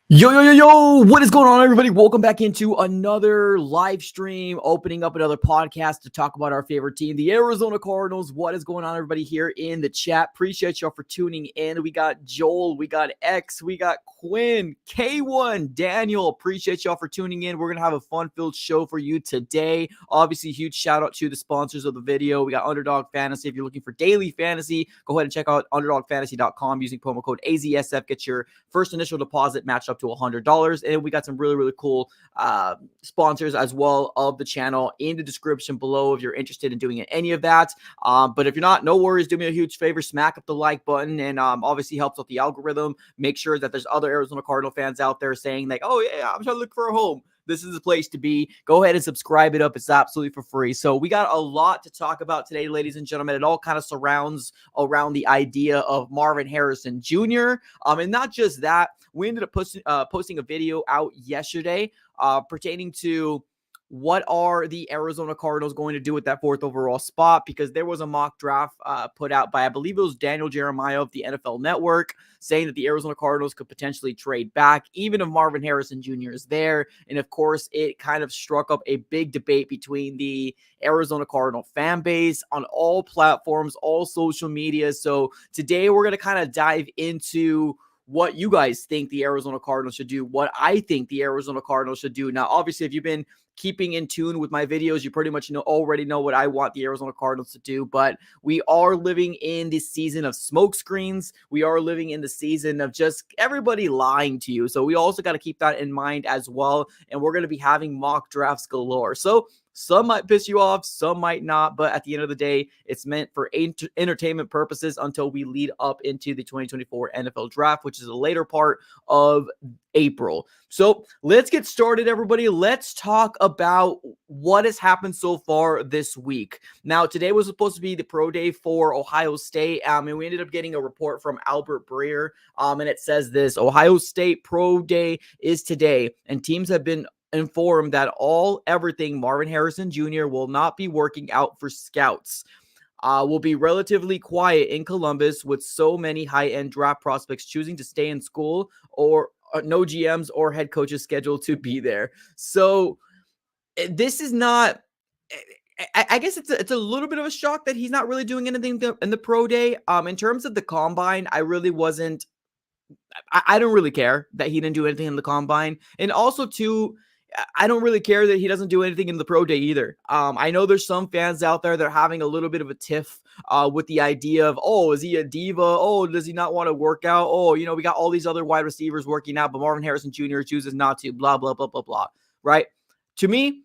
Yo, what is going on, everybody? Welcome back into another live stream, opening up another podcast to talk about our favorite team, the Arizona Cardinals. What is going on, everybody, here in the chat? Appreciate y'all for tuning in. We got Joel, we got X, we got Quinn, K1, Daniel. Appreciate y'all for tuning in. We're going to have a fun-filled show for you today. Obviously, huge shout-out to the sponsors of the video. We got Underdog Fantasy. If you're looking for daily fantasy, go ahead and check out underdogfantasy.com using promo code AZSF. Get your first initial deposit matched up to $100. And we got some really cool sponsors as well of the channel in the description below if you're interested in doing any of that. But if you're not, no worries. Do me a huge favor, smack up the like button, and obviously helps with the algorithm. Make sure that there's other Arizona Cardinal fans out there saying like, oh yeah, I'm trying to look for a home. This is the place to be. Go ahead and subscribe it up. It's absolutely for free. So we got a lot to talk about today, ladies and gentlemen. It all kind of surrounds around the idea of Marvin Harrison Jr. And not just that, we ended up posting a video out yesterday pertaining to what are the Arizona Cardinals going to do with that 4th overall spot, because there was a mock draft put out by, I believe it was Daniel Jeremiah of the NFL Network, saying that the Arizona Cardinals could potentially trade back, even if Marvin Harrison Jr. is there. And of course, it kind of struck up a big debate between the Arizona Cardinal fan base on all platforms, all social media. So today we're going to kind of dive into what you guys think the Arizona Cardinals should do, what I think the Arizona Cardinals should do. Now, obviously, if you've been keeping in tune with my videos, you pretty much already know what I want the Arizona Cardinals to do, but we are living in the season of smoke screens. We are living in the season of just everybody lying to you. So we also got to keep that in mind as well. And we're going to be having mock drafts galore. So some might piss you off, some might not, but at the end of the day, it's meant for entertainment purposes until we lead up into the 2024 NFL Draft, which is the later part of April. So let's get started, everybody. Let's talk about what has happened so far this week. Now, today was supposed to be the pro day for Ohio State, and we ended up getting a report from Albert Breer, and it says this: Ohio State pro day is today, and teams have been informed that everything Marvin Harrison Jr. will not be working out for scouts. Will be relatively quiet in Columbus with so many high-end draft prospects choosing to stay in school, or no GMs or head coaches scheduled to be there. So this is not, I guess it's a little bit of a shock that he's not really doing anything in the pro day. In terms of the combine, I really wasn't, I don't really care that he didn't do anything in the combine. And also too, I don't really care that he doesn't do anything in the pro day either. I know there's some fans out there that are having a little bit of a tiff with the idea of, oh, is he a diva? Oh, does he not want to work out? Oh, we got all these other wide receivers working out, but Marvin Harrison Jr. chooses not to, blah, blah, blah, blah, blah, right? To me,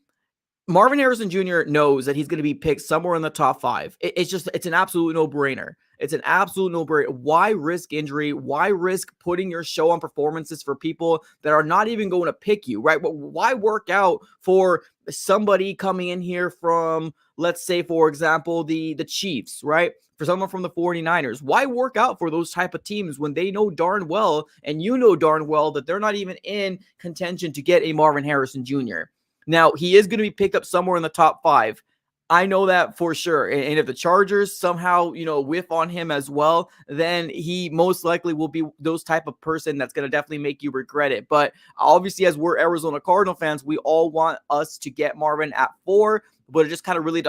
Marvin Harrison Jr. knows that he's going to be picked somewhere in the top 5. It's an absolute no-brainer. It's an absolute no-brainer. Why risk injury? Why risk putting your show on performances for people that are not even going to pick you, right? But why work out for somebody coming in here from, let's say, for example, the Chiefs, right? For someone from the 49ers, why work out for those type of teams when they know darn well, and you know darn well, that they're not even in contention to get a Marvin Harrison Jr.? Now, he is going to be picked up somewhere in the top 5. I know that for sure. And if the Chargers somehow, whiff on him as well, then he most likely will be those type of person that's going to definitely make you regret it. But obviously, as we're Arizona Cardinal fans, we all want us to get Marvin at 4. But it just kind of really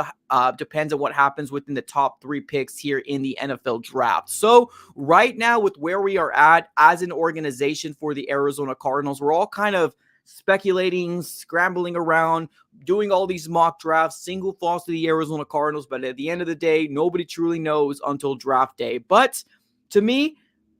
depends on what happens within the top 3 picks here in the NFL draft. So right now, with where we are at as an organization for the Arizona Cardinals, we're all kind of speculating, scrambling around, doing all these mock drafts, single thoughts to the Arizona Cardinals. But at the end of the day, nobody truly knows until draft day. But to me,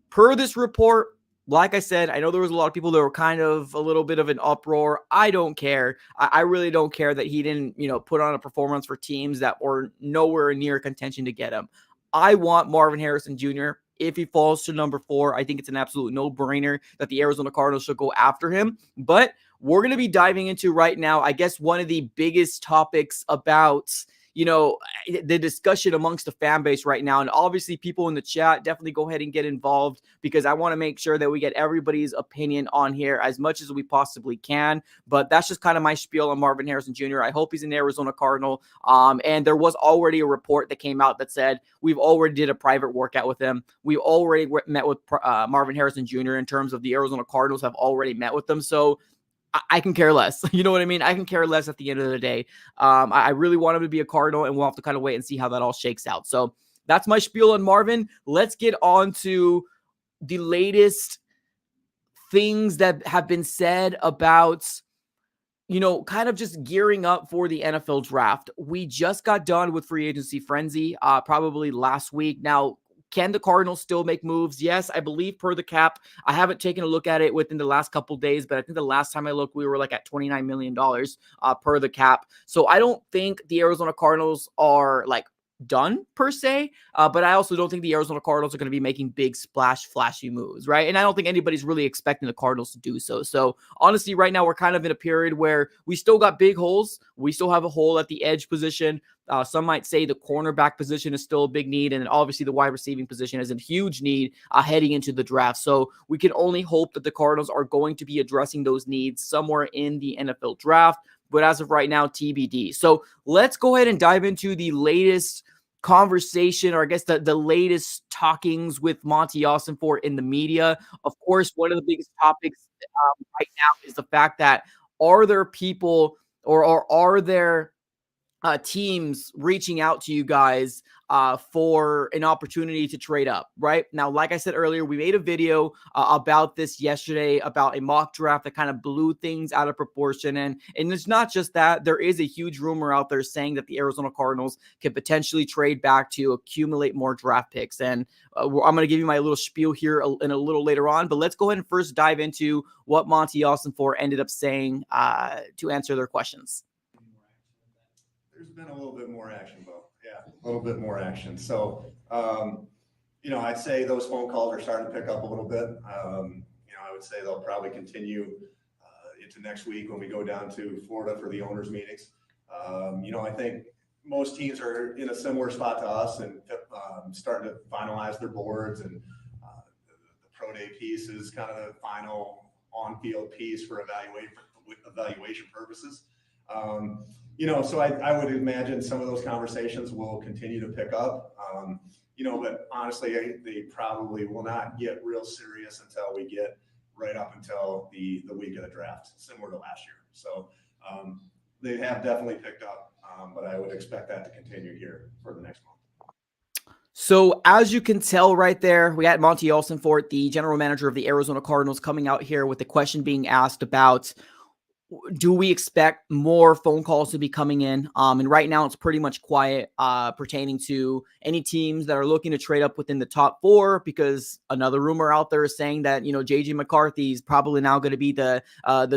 per this report, like I said, I know there was a lot of people that were kind of a little bit of an uproar. I don't care. I really don't care that he didn't, put on a performance for teams that were nowhere near contention to get him. I want Marvin Harrison Jr. If he falls to number 4, I think it's an absolute no-brainer that the Arizona Cardinals should go after him. But we're going to be diving into right now, I guess, one of the biggest topics about the discussion amongst the fan base right now. And obviously people in the chat, definitely go ahead and get involved, because I want to make sure that we get everybody's opinion on here as much as we possibly can. But that's just kind of my spiel on Marvin Harrison Jr. I hope he's an Arizona Cardinal. And there was already a report that came out that said we've already did a private workout with him. We already met with Marvin Harrison Jr. in terms of the Arizona Cardinals have already met with them. So I can care less. You know what I mean? I can care less at the end of the day. I really want him to be a Cardinal, and we'll have to kind of wait and see how that all shakes out. So that's my spiel on Marvin. Let's get on to the latest things that have been said about, kind of just gearing up for the NFL draft. We just got done with free agency frenzy, probably last week. Now, can the Cardinals still make moves? Yes, I believe per the cap. I haven't taken a look at it within the last couple days, but I think the last time I looked, we were like at $29 million per the cap. So I don't think the Arizona Cardinals are like done per se, but I also don't think the Arizona Cardinals are going to be making big flashy moves, right? And I don't think anybody's really expecting the Cardinals to do so. So honestly, right now we're kind of in a period where we still got big holes. We still have a hole at the edge position. Some might say the cornerback position is still a big need, and obviously the wide receiving position is a huge need heading into the draft. So we can only hope that the Cardinals are going to be addressing those needs somewhere in the NFL draft. But as of right now, TBD. So let's go ahead and dive into the latest conversation, or I guess the latest talkings with Monty Cook in the media. Of course, one of the biggest topics right now is the fact that are there people or are there teams reaching out to you guys for an opportunity to trade up, right? Now, like I said earlier, we made a video about this yesterday, about a mock draft that kind of blew things out of proportion. And it's not just that. There is a huge rumor out there saying that the Arizona Cardinals could potentially trade back to accumulate more draft picks. And I'm going to give you my little spiel here in a little later on, but let's go ahead and first dive into what Monty Cook ended up saying to answer their questions. There's been a little bit more action, Bo. Yeah, a little bit more action. So, I'd say those phone calls are starting to pick up a little bit. I would say they'll probably continue into next week when we go down to Florida for the owners' meetings. I think most teams are in a similar spot to us and starting to finalize their boards, and the pro day piece is kind of the final on-field piece for evaluation purposes. So I would imagine some of those conversations will continue to pick up, but honestly, they probably will not get real serious until we get right up until the week of the draft, similar to last year. So they have definitely picked up, but I would expect that to continue here for the next month. So as you can tell right there, we got Monty Cook, the general manager of the Arizona Cardinals, coming out here with the question being asked about, do we expect more phone calls to be coming in? And right now it's pretty much quiet pertaining to any teams that are looking to trade up within the top 4, because another rumor out there is saying that, JJ McCarthy is probably now going to be the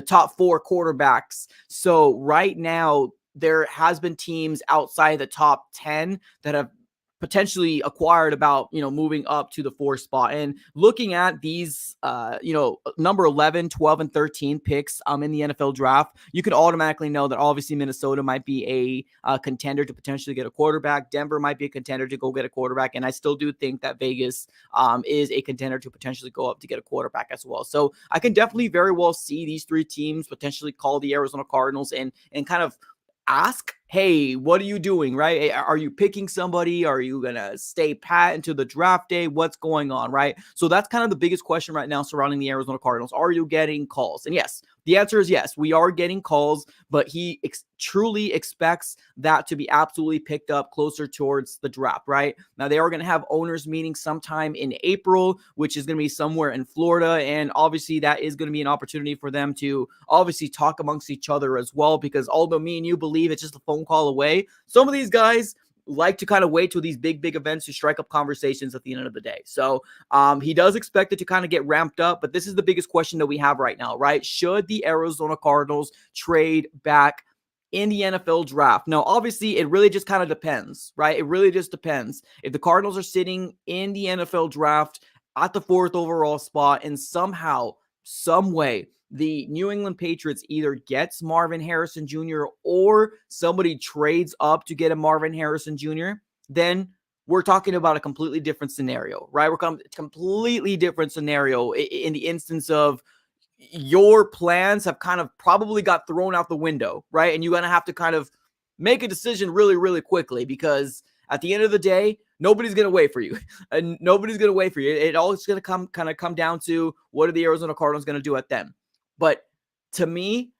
top 4 quarterbacks. So right now there has been teams outside the top 10 that have potentially acquired about, moving up to the 4th spot. And looking at these, number 11, 12, and 13 picks in the NFL draft, you can automatically know that obviously Minnesota might be a contender to potentially get a quarterback. Denver might be a contender to go get a quarterback. And I still do think that Vegas is a contender to potentially go up to get a quarterback as well. So I can definitely very well see these 3 teams potentially call the Arizona Cardinals and kind of ask hey, what are you doing, right? Are you picking somebody? Are you going to stay pat until the draft day? What's going on, right? So that's kind of the biggest question right now surrounding the Arizona Cardinals. Are you getting calls? And yes, the answer is yes. We are getting calls, but he truly expects that to be absolutely picked up closer towards the draft, right? Now, they are going to have owners meeting sometime in April, which is going to be somewhere in Florida. And obviously, that is going to be an opportunity for them to obviously talk amongst each other as well, because although me and you believe it's just a phone call away, some of these guys like to kind of wait till these big events to strike up conversations at the end of the day. So he does expect it to kind of get ramped up, but this is the biggest question that we have right now, right? Should the Arizona Cardinals trade back in the NFL draft? Now, obviously, it really just kind of depends, right? It really just depends. If the Cardinals are sitting in the NFL draft at the 4th overall spot and somehow, some way, the New England Patriots either gets Marvin Harrison Jr. or somebody trades up to get a Marvin Harrison Jr., then we're talking about a completely different scenario, right? We're completely different scenario in the instance of your plans have kind of probably got thrown out the window, right? And you're going to have to kind of make a decision really quickly, because at the end of the day, nobody's going to wait for you. And nobody's going to wait for you. It all is going to come down to what are the Arizona Cardinals going to do at them. But to me,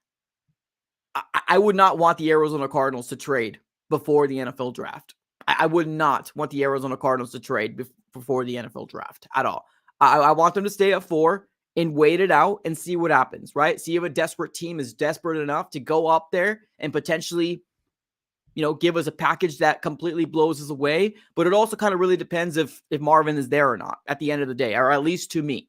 I would not want the Arizona Cardinals to trade before the NFL draft. I would not want the Arizona Cardinals to trade before the NFL draft at all. I want them to stay at 4 and wait it out and see what happens, right? See if a desperate team is desperate enough to go up there and potentially, give us a package that completely blows us away. But it also kind of really depends if Marvin is there or not at the end of the day, or at least to me.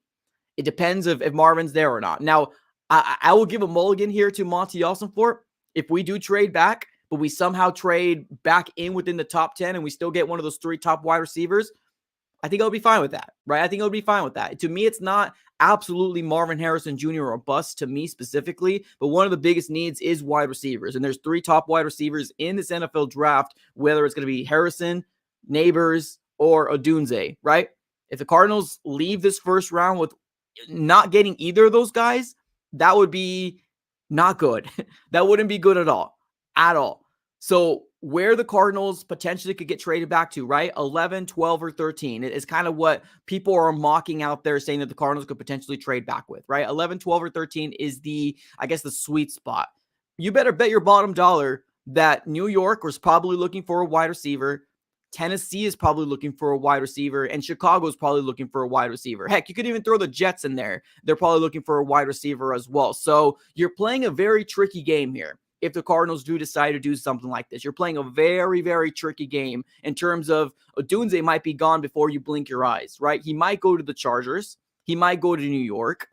It depends if Marvin's there or not. Now, I will give a mulligan here to Monty Cook. If we do trade back, but we somehow trade back in within the top 10 and we still get one of those 3 top wide receivers, I think I'll be fine with that, right? I think I'll be fine with that. To me, it's not absolutely Marvin Harrison Jr. or bust to me specifically, but one of the biggest needs is wide receivers. And there's 3 top wide receivers in this NFL draft, whether it's going to be Harrison, Neighbors, or Odunze, right? If the Cardinals leave this first round with not getting either of those guys, that would be not good. That wouldn't be good at all. So where the Cardinals potentially could get traded back to, right? 11, 12, or 13 is kind of what people are mocking out there, saying that the Cardinals could potentially trade back with, right? 11, 12, or 13 is the sweet spot. You better bet your bottom dollar that New York was probably looking for a wide receiver. Tennessee is probably looking for a wide receiver, and Chicago is probably looking for a wide receiver. Heck, you could even throw the Jets in there. They're probably looking for a wide receiver as well. So you're playing a very tricky game here. If the Cardinals do decide to do something like this, you're playing a very tricky game in terms of Odunze might be gone before you blink your eyes, right? He might go to the Chargers. He might go to New York.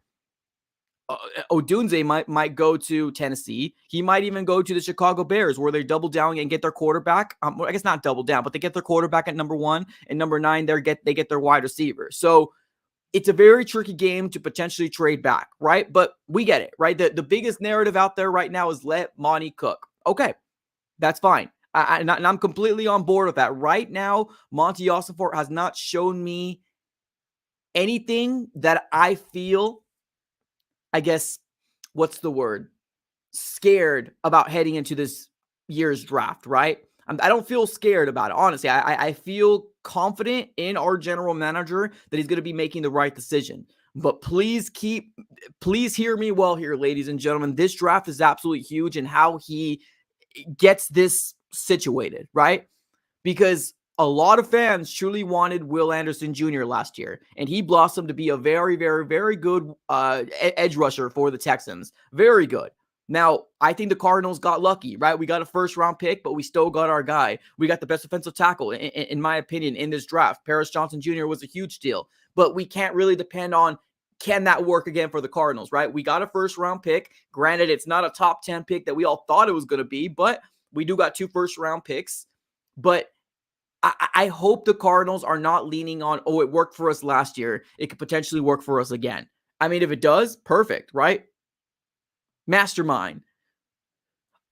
Odunze might go to Tennessee. He might even go to the Chicago Bears, where they double down and get their quarterback. I guess not double down, but they get their quarterback at number 1, and number 9 they get their wide receiver. So it's a very tricky game to potentially trade back, right? But we get it, right? The biggest narrative out there right now is let Monty cook. Okay, that's fine. And I'm completely on board with that. Right now, Monty Cook has not shown me anything that I feel, I guess, what's the word? Scared about heading into this year's draft, right? I don't feel scared about it. Honestly, I feel confident in our general manager that he's going to be making the right decision. But please hear me well here, ladies and gentlemen. This draft is absolutely huge in how he gets this situated, right? Because a lot of fans truly wanted Will Anderson Jr. last year, and he blossomed to be a very good edge rusher for the Texans. Very good. Now, I think the Cardinals got lucky, right? We got a first-round pick, but we still got our guy. We got the best offensive tackle, in my opinion, in this draft. Paris Johnson Jr. was a huge deal, but we can't really depend on, can that work again for the Cardinals, right? We got a first-round pick. Granted, it's not a top 10 pick that we all thought it was going to be, but we do got 2 first-round picks. But I hope the Cardinals are not leaning on, oh, it worked for us last year, it could potentially work for us again. I mean, if it does, perfect, right? Mastermind.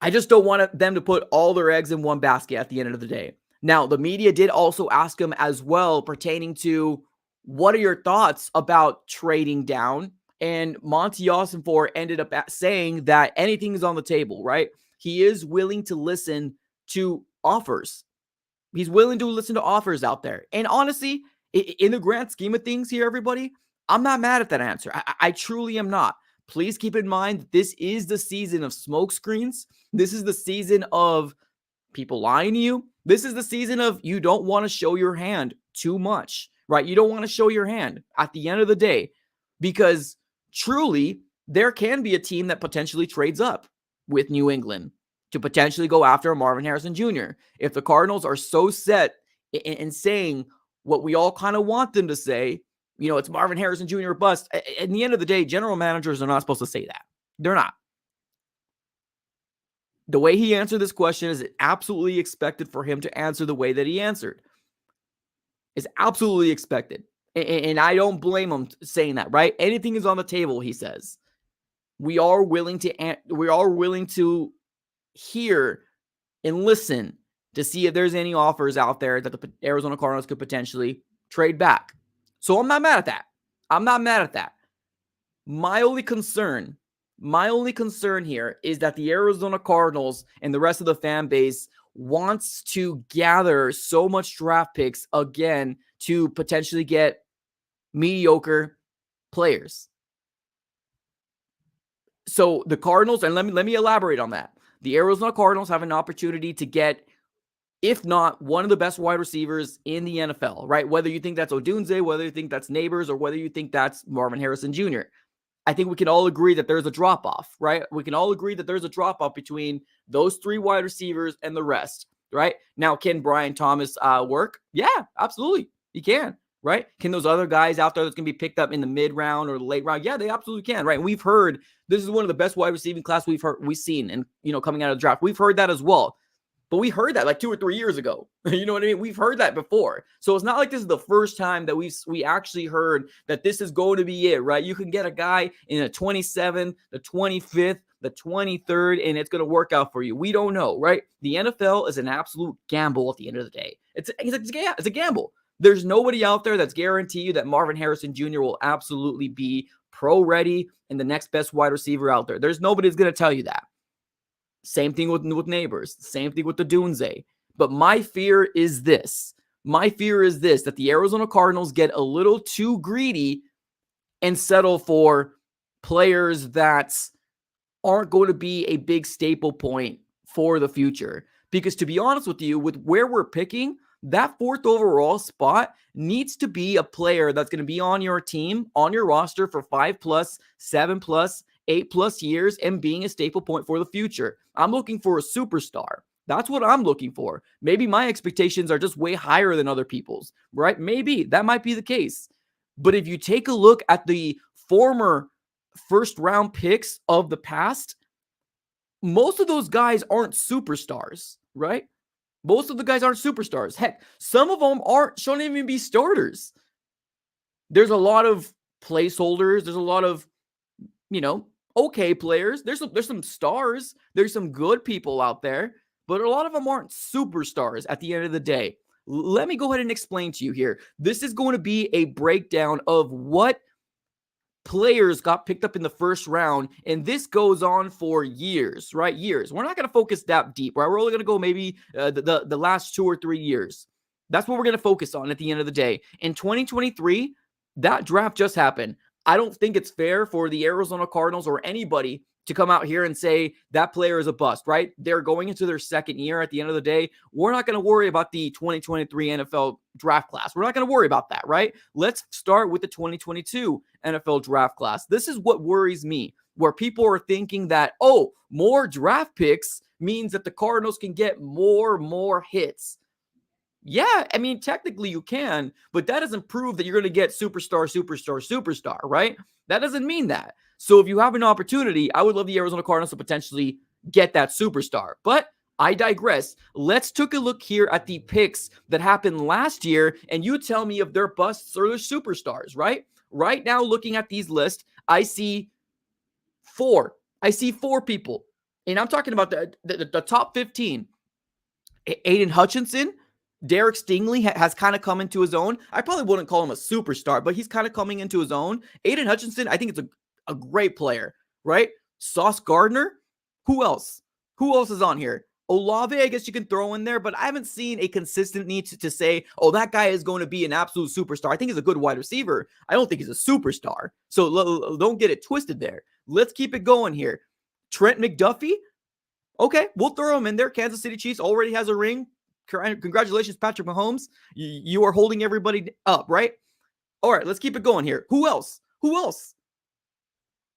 I just don't want them to put all their eggs in one basket at the end of the day. Now, the media did also ask him as well pertaining to, what are your thoughts about trading down? And Monty Cook ended up saying that anything is on the table, right? He is willing to listen to offers. He's willing to listen to offers out there. And honestly, in the grand scheme of things here, everybody, I'm not mad at that answer. I truly am not. Please keep in mind that this is the season of smoke screens. This is the season of people lying to you. This is the season of you don't want to show your hand too much, right? You don't want to show your hand at the end of the day, because truly there can be a team that potentially trades up with New England to potentially go after Marvin Harrison Jr. If the Cardinals are so set in saying what we all kind of want them to say, it's Marvin Harrison Jr. or bust. At the end of the day, general managers are not supposed to say that. They're not. The way he answered this question is absolutely expected for him to answer the way that he answered. It's absolutely expected. And I don't blame him saying that, right? Anything is on the table, he says. We are willing to hear and listen to see if there's any offers out there that the Arizona Cardinals could potentially trade back. So I'm not mad at that. I'm not mad at that. My only concern here is that the Arizona Cardinals and the rest of the fan base wants to gather so much draft picks again to potentially get mediocre players. So the Cardinals, and let me elaborate on that. The Arizona Cardinals have an opportunity to get, if not one of the best wide receivers in the NFL, right? Whether you think that's Odunze, whether you think that's Neighbors, or whether you think that's Marvin Harrison Jr. I think we can all agree that there's a drop-off, right? We can all agree that there's a drop-off between those three wide receivers and the rest, right? Now, can Brian Thomas work? Yeah, absolutely. He can, right? Can those other guys out there that's going to be picked up in the mid-round or the late round? Yeah, they absolutely can, right? And we've heard this is one of the best wide receiving class we've seen, and coming out of the draft. We've heard that as well. But we heard that like 2 or 3 years ago. You know what I mean? We've heard that before. So it's not like this is the first time that we actually heard that this is going to be it, right? You can get a guy in the 27th, the 25th, the 23rd, and it's going to work out for you. We don't know, right? The NFL is an absolute gamble at the end of the day. It's a gamble. There's nobody out there that's guaranteed you that Marvin Harrison Jr. will absolutely be pro ready and the next best wide receiver out there. There's nobody that's going to tell you that. Same thing with Neighbors. Same thing with the Odunze. But my fear is this. That the Arizona Cardinals get a little too greedy and settle for players that aren't going to be a big staple point for the future. Because to be honest with you, with where we're picking, that 4th overall spot needs to be a player that's going to be on your team, on your roster for 5+, 7+, 8+ years and being a staple point for the future. I'm looking for a superstar. That's what I'm looking for. Maybe my expectations are just way higher than other people's, right? Maybe that might be the case. But if you take a look at the former first-round picks of the past, most of those guys aren't superstars, right? Most of the guys aren't superstars. Heck, some of them shouldn't even be starters. There's a lot of placeholders. There's a lot of, okay players. There's some stars. There's some good people out there, but a lot of them aren't superstars at the end of the day. Let me go ahead and explain to you here. This is going to be a breakdown of what players got picked up in the first round, and this goes on for years, right? Years. We're not going to focus that deep, right? We're only going to go maybe the last 2 or 3 years. That's what we're going to focus on at the end of the day. In 2023, that draft just happened. I don't think it's fair for the Arizona Cardinals or anybody to come out here and say that player is a bust, right? They're going into their second year at the end of the day. We're not going to worry about the 2023 NFL draft class. We're not going to worry about that, right? Let's start with the 2022 NFL draft class. This is what worries me, where people are thinking that, more draft picks means that the Cardinals can get more hits. Yeah, I mean, technically you can, but that doesn't prove that you're going to get superstar, right? That doesn't mean that. So if you have an opportunity, I would love the Arizona Cardinals to potentially get that superstar. But I digress. Let's take a look here at the picks that happened last year, and you tell me if they're busts or they're superstars, right? Right now, looking at these lists, I see 4. I see 4 people, and I'm talking about the top 15. Aiden Hutchinson, Derek Stingley has kind of come into his own. I probably wouldn't call him a superstar, but he's kind of coming into his own. Aiden Hutchinson, I think it's a great player, right? Sauce Gardner. Who else? Who else is on here? Olave, I guess you can throw in there, but I haven't seen a consistent need to say, oh, that guy is going to be an absolute superstar. I think he's a good wide receiver. I don't think he's a superstar. So don't get it twisted there. Let's keep it going here. Trent McDuffie. Okay, we'll throw him in there. Kansas City Chiefs already has a ring. Congratulations, Patrick Mahomes. You are holding everybody up, right? All right, let's keep it going here. Who else?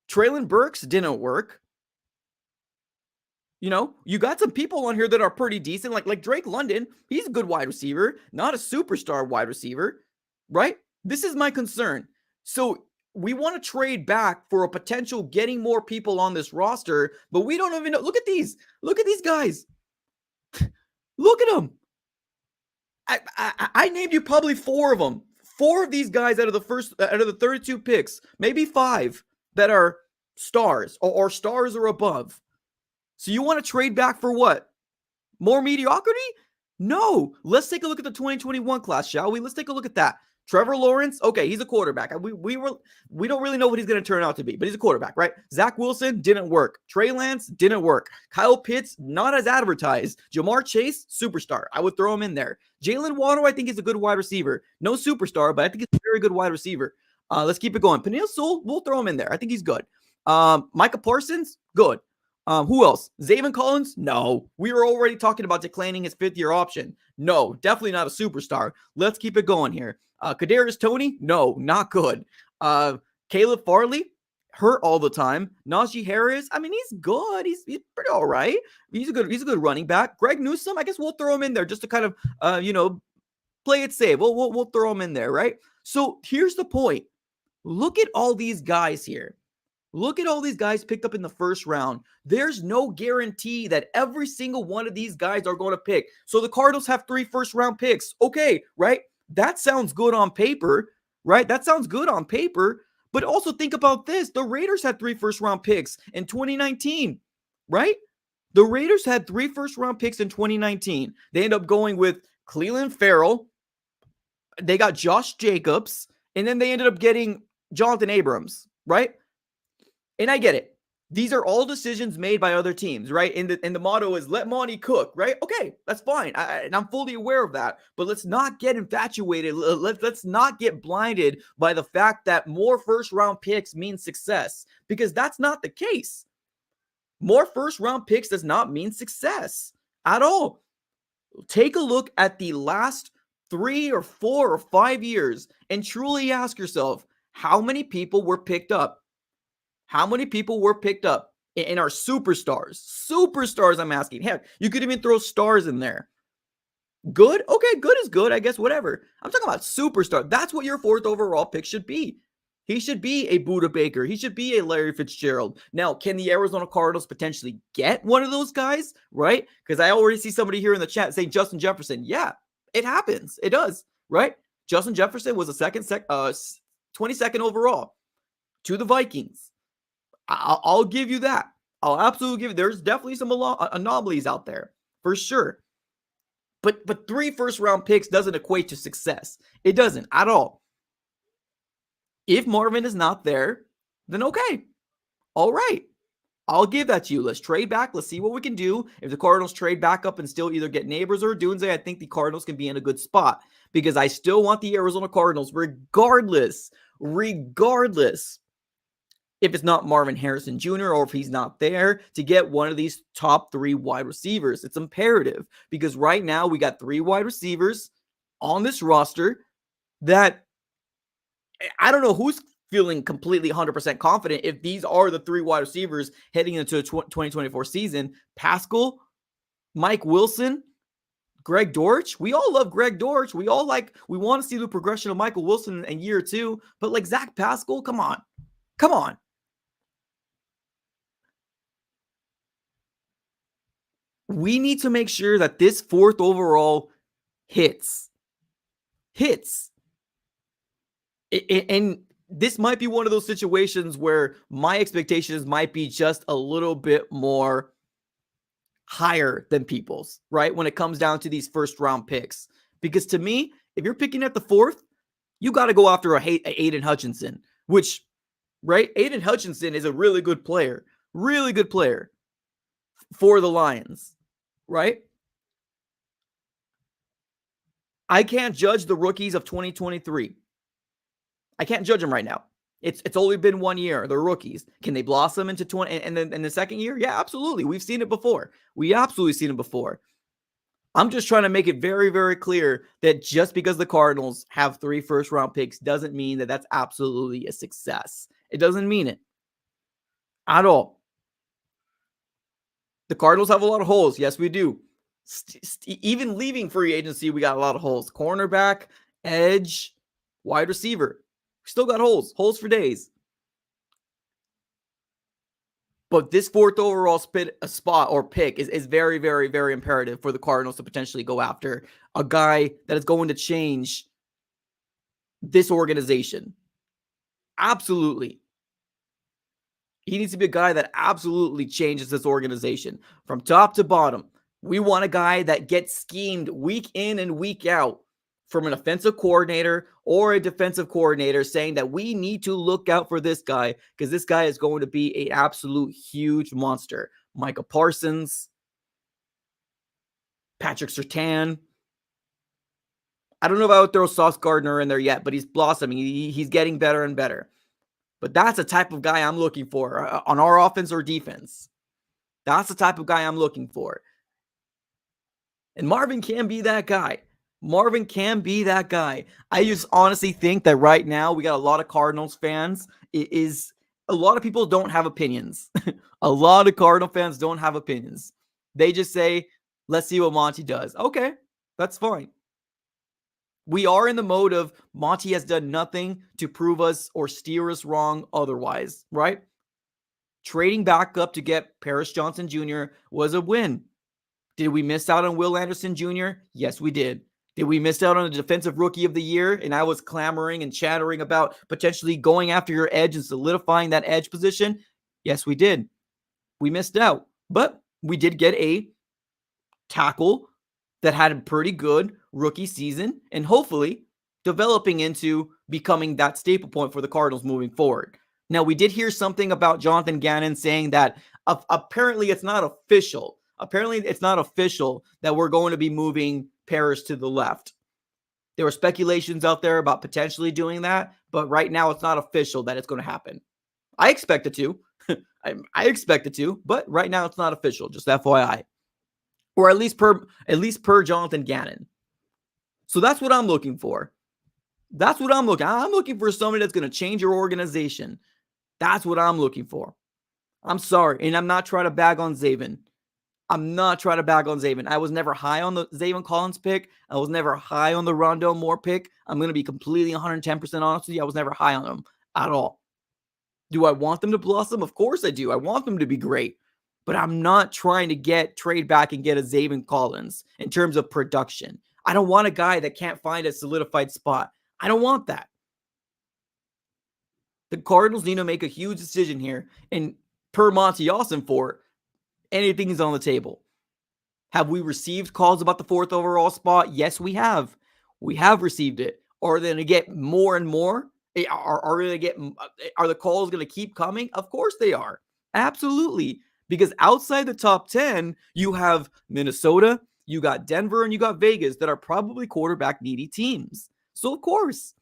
Traylon Burks didn't work. You got some people on here that are pretty decent, like Drake London. He's a good wide receiver, not a superstar wide receiver, right? This is my concern. So we want to trade back for a potential getting more people on this roster, but we don't even know. Look at these guys. Look at them. I named you probably 4 of them. 4 of these guys out of the 32 picks, maybe 5 that are stars or stars or above. So you want to trade back for what? More mediocrity? No. Let's take a look at the 2021 class, shall we? Let's take a look at that. Trevor Lawrence, okay, he's a quarterback. We don't really know what he's going to turn out to be, but he's a quarterback, right? Zach Wilson didn't work. Trey Lance didn't work. Kyle Pitts, not as advertised. Jamar Chase, superstar. I would throw him in there. Jalen Waddle, I think he's a good wide receiver. No superstar, but I think he's a very good wide receiver. Let's keep it going. Penei Sewell, we'll throw him in there. I think he's good. Micah Parsons, good. Who else? Zaven Collins? No. We were already talking about declining his 5th-year option. No, definitely not a superstar. Let's keep it going here. Kadarius Toney? No, not good. Caleb Farley? Hurt all the time. Najee Harris? I mean, he's good. He's pretty all right. He's a good running back. Greg Newsome? I guess we'll throw him in there just to kind of, play it safe. We'll throw him in there, right? So here's the point. Look at all these guys here. Look at all these guys picked up in the first round. There's no guarantee that every single one of these guys are going to pick. So the Cardinals have 3 first-round picks. Okay, right? That sounds good on paper, right? That sounds good on paper. But also think about this. The Raiders had 3 first-round picks in 2019, right? The Raiders had 3 first-round picks in 2019. They end up going with Cleveland Farrell. They got Josh Jacobs. And then they ended up getting Jonathan Abrams, right? And I get it. These are all decisions made by other teams, right? And the motto is let Monty cook, right? Okay, that's fine. And I'm fully aware of that. But let's not get infatuated. Let's not get blinded by the fact that more first-round picks means success, because that's not the case. More first-round picks does not mean success at all. Take a look at the last 3 or 4 or 5 years and truly ask yourself, how many people were picked up? How many people were picked up in our superstars? Superstars, I'm asking. Heck, you could even throw stars in there. Good? Okay, good is good, I guess, whatever. I'm talking about superstar. That's what your 4th overall pick should be. He should be a Budda Baker. He should be a Larry Fitzgerald. Now, can the Arizona Cardinals potentially get one of those guys, right? Because I already see somebody here in the chat saying Justin Jefferson. Yeah, it happens. It does, right? Justin Jefferson was a 22nd overall to the Vikings. I'll give you that. I'll absolutely give you. There's definitely some anomalies out there for sure. But 3 first-round picks doesn't equate to success. It doesn't at all. If Marvin is not there, then okay. All right. I'll give that to you. Let's trade back. Let's see what we can do. If the Cardinals trade back up and still either get Neighbors or Dunze, I think the Cardinals can be in a good spot, because I still want the Arizona Cardinals, regardless if it's not Marvin Harrison Jr. or if he's not there, to get one of these top 3 wide receivers. It's imperative, because right now we got 3 wide receivers on this roster that I don't know who's feeling completely 100% confident if these are the 3 wide receivers heading into the 2024 season. Pascal, Mike Wilson, Greg Dortch. We all love Greg Dortch. We want to see the progression of Michael Wilson in year 2, but like Zach Pascal, come on. We need to make sure that this 4th overall hits. And this might be one of those situations where my expectations might be just a little bit more higher than people's, right? When it comes down to these first-round picks. Because to me, if you're picking at the 4th, you got to go after a Aiden Hutchinson, which, right? Aiden Hutchinson is a really good player for the Lions. right? I can't judge the rookies of 2023. I can't judge them right now. It's only been 1 year. They're rookies. Can they blossom into 20 and then in the second year? Yeah, absolutely. We've seen it before. We absolutely seen it before. I'm just trying to make it very, very clear that just because the Cardinals have 3 first-round picks doesn't mean that that's absolutely a success. It doesn't mean it at all. The Cardinals have a lot of holes. Yes, we do. Even leaving free agency, we got a lot of holes. Cornerback, edge, wide receiver. We still got holes. Holes for days. But this 4th overall spot or pick is very, very, very imperative for the Cardinals to potentially go after a guy that is going to change this organization. Absolutely. He needs to be a guy that absolutely changes this organization from top to bottom. We want a guy that gets schemed week in and week out from an offensive coordinator or a defensive coordinator saying that we need to look out for this guy because this guy is going to be an absolute huge monster. Micah Parsons, Patrick Surtain. I don't know if I would throw Sauce Gardner in there yet, but he's blossoming. He's getting better and better. But that's the type of guy I'm looking for on our offense or defense. That's the type of guy I'm looking for. And Marvin can be that guy. Marvin can be that guy. I just honestly think that right now we got a lot of Cardinals fans. A lot of people don't have opinions. A lot of Cardinal fans don't have opinions. They just say, let's see what Monty does. Okay, that's fine. We are in the mode of Monty has done nothing to prove us or steer us wrong otherwise, right? Trading back up to get Paris Johnson Jr. was a win. Did we miss out on Will Anderson Jr.? Yes, we did. Did we miss out on the defensive rookie of the year? And I was clamoring and chattering about potentially going after your edge and solidifying that edge position? Yes, we did. We missed out. But we did get a tackle that had a pretty good rookie season and hopefully developing into becoming that staple point for the Cardinals moving forward. Now, we did hear something about Jonathan Gannon saying that apparently it's not official. Apparently it's not official that we're going to be moving Paris to the left. There were speculations out there about potentially doing that, but right now it's not official that it's going to happen. I expect it to. I expect it to, but right now it's not official, just FYI. Or at least per Jonathan Gannon. So that's what I'm looking for. I'm looking for somebody that's going to change your organization. That's what I'm looking for. I'm sorry, and I'm not trying to bag on Zaven. I was never high on the Zaven Collins pick. I was never high on the Rondale Moore pick. I'm going to be completely 110% honest with you. I was never high on them at all. Do I want them to blossom? Of course I do. I want them to be great. But I'm not trying to trade back and get a Zaven Collins in terms of production. I don't want a guy that can't find a solidified spot. I don't want that. The Cardinals need to make a huge decision here. And per Monty Ossenfort, anything is on the table. Have we received calls about the 4th overall spot? Yes, we have. We have received it. Are they going to get more and more? Are the calls going to keep coming? Of course they are. Absolutely. Because outside the top 10, you have Minnesota, you got Denver, and you got Vegas that are probably quarterback needy teams. So, of course,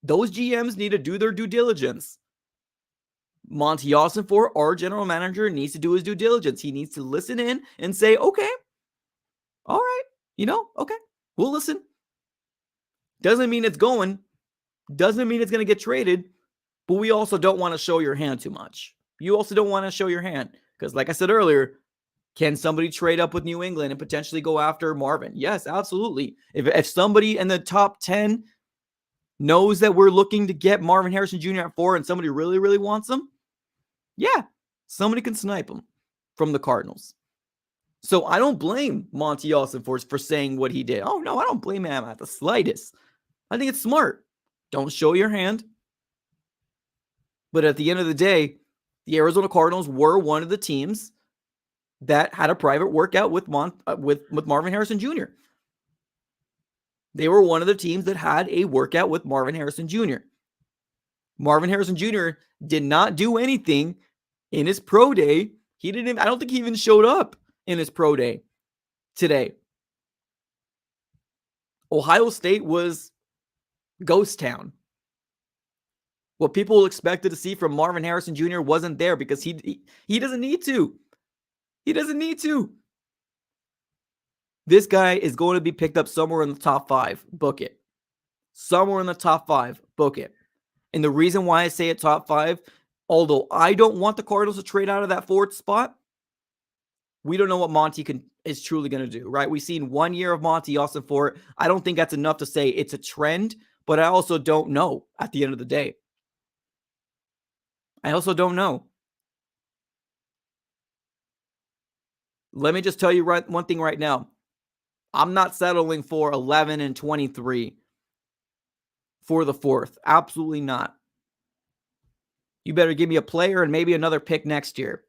those GMs need to do their due diligence. Monty Ossenfort, our general manager, needs to do his due diligence. He needs to listen in and say, okay, all right, okay, we'll listen. Doesn't mean it's going. Doesn't mean it's going to get traded. But we also don't want to show your hand too much. You also don't want to show your hand. Because like I said earlier, can somebody trade up with New England and potentially go after Marvin? Yes, absolutely. If somebody in the top 10 knows that we're looking to get Marvin Harrison Jr. at 4 and somebody really, really wants him, yeah, somebody can snipe him from the Cardinals. So I don't blame Monty Ossenfort for saying what he did. Oh, no, I don't blame him at the slightest. I think it's smart. Don't show your hand. But at the end of the day, the Arizona Cardinals were one of the teams that had a private workout with Marvin Harrison Jr. They were one of the teams that had a workout with Marvin Harrison Jr. Marvin Harrison Jr. did not do anything in his pro day. I don't think he even showed up in his pro day. today. Ohio State was ghost town. What people expected to see from Marvin Harrison Jr. wasn't there because he doesn't need to. He doesn't need to. This guy is going to be picked up somewhere in the top 5. Book it. Somewhere in the top 5. Book it. And the reason why I say it top 5, although I don't want the Cardinals to trade out of that 4th spot, we don't know what Monty is truly going to do, right? We've seen 1 year of Monty Austin Fort. I don't think that's enough to say it's a trend, but I also don't know at the end of the day. I also don't know. Let me just tell you one thing right now. I'm not settling for 11 and 23 for the 4th. Absolutely not. You better give me a player and maybe another pick next year.